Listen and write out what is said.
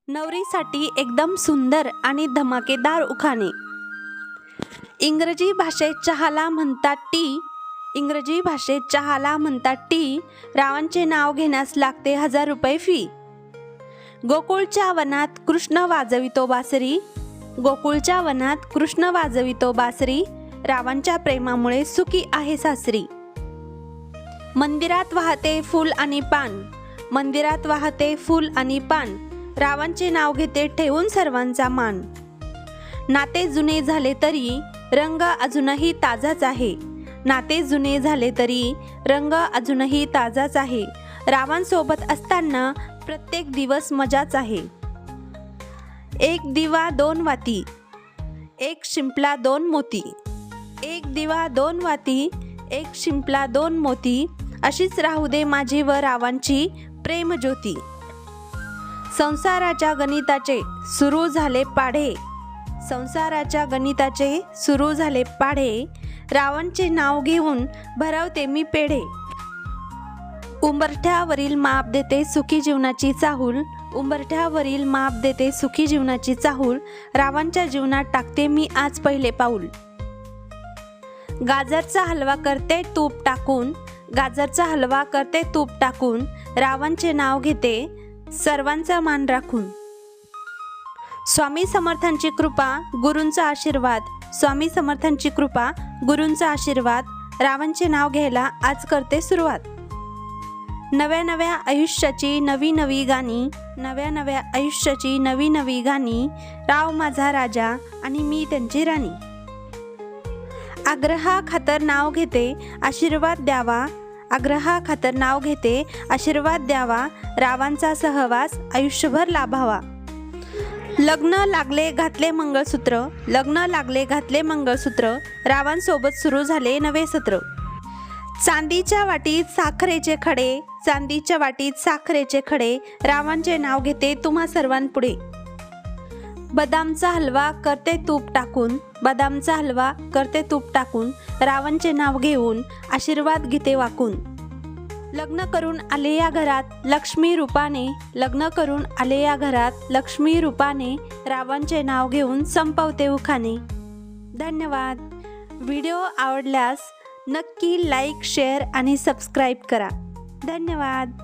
नवरीसाठी एकदम सुंदर आणि धमाकेदार उखाणे। इंग्रजी भाषेत चहाला म्हणतात टी, इंग्रजी भाषेत चहाला म्हणतात टी, रावांचे नाव घेण्यास लागते 1000 रुपये फी। गोकुळच्या वनात कृष्ण वाजवितो बासरी, गोकुळच्या वनात कृष्ण वाजवितो बासरी, रावांच्या प्रेमामुळे सुखी आहे सासरी। मंदिरात वाहते फूल आणि पान, मंदिरात वाहते फूल आणि पान, रावांचे नाव घेते ठेवून सर्वांचा मान। नाते जुने झाले तरी रंग अजूनही ताजाच आहे, नाते जुने झाले तरी रंग अजूनही ताजाच आहे, रावांसोबत असताना प्रत्येक दिवस मजाच आहे। एक दिवा दोन वाती, एक शिंपला दोन मोती, एक दिवा दोन वाती, एक शिंपला दोन मोती, अशीच राहू दे माझी व रावांची प्रेमज्योती। संसाराच्या गणिताचे सुरू झाले पाढे, संसाराच्या गणिताचे सुरू झाले पाढे, रावांचे नाव घेऊन भरवते मी पेढे। उंबरठ्यावरील माप देते सुखी जीवनाची चाहूल, उंबरठ्यावरील माप देते सुखी जीवनाची चाहूल, रावांच्या जीवनात टाकते मी आज पहिले पाऊल। गाजरचा हलवा करते तूप टाकून, गाजरचा हलवा करते तूप टाकून, रावांचे नाव घेते सर्वांचा मान राखून। स्वामी समर्थांची कृपा गुरूंचा आशीर्वाद, स्वामी समर्थांची कृपा गुरूंचा आशीर्वाद, रावांचे नाव घ्यायला आज करते सुरुवात। नव्या नव्या आयुष्याची नवी नवी गाणी, नव्या नव्या आयुष्याची नवी नवी गाणी, राव माझा राजा आणि मी त्यांची राणी। आग्रहा खातर नाव घेते आशीर्वाद द्यावा, आग्रहा खातर नाव घेते आशीर्वाद द्यावा, रावांचा सहवास आयुष्यभर लाभावा। लग्न लागले घातले मंगळसूत्र, लग्न लागले घातले मंगळसूत्र, रावांसोबत सुरू झाले नवे सत्र। चांदीच्या वाटीत साखरेचे खडे, चांदीच्या वाटीत साखरेचे खडे, रावांचे नाव घेते तुम्हा सर्वांपुढे। बदामचा हलवा करते तूप टाकून, बदामचा हलवा करते तूप टाकून, रावांचे नाव घेऊन आशीर्वाद घेते वाकून। लग्न करून आले या घरात लक्ष्मी रूपाने, लग्न करून आले या घरात लक्ष्मी रूपाने, रावांचे नाव घेऊन संपवते उखाणे। धन्यवाद। व्हिडिओ आवडल्यास नक्की लाईक, शेअर आणि सबस्क्राईब करा। धन्यवाद।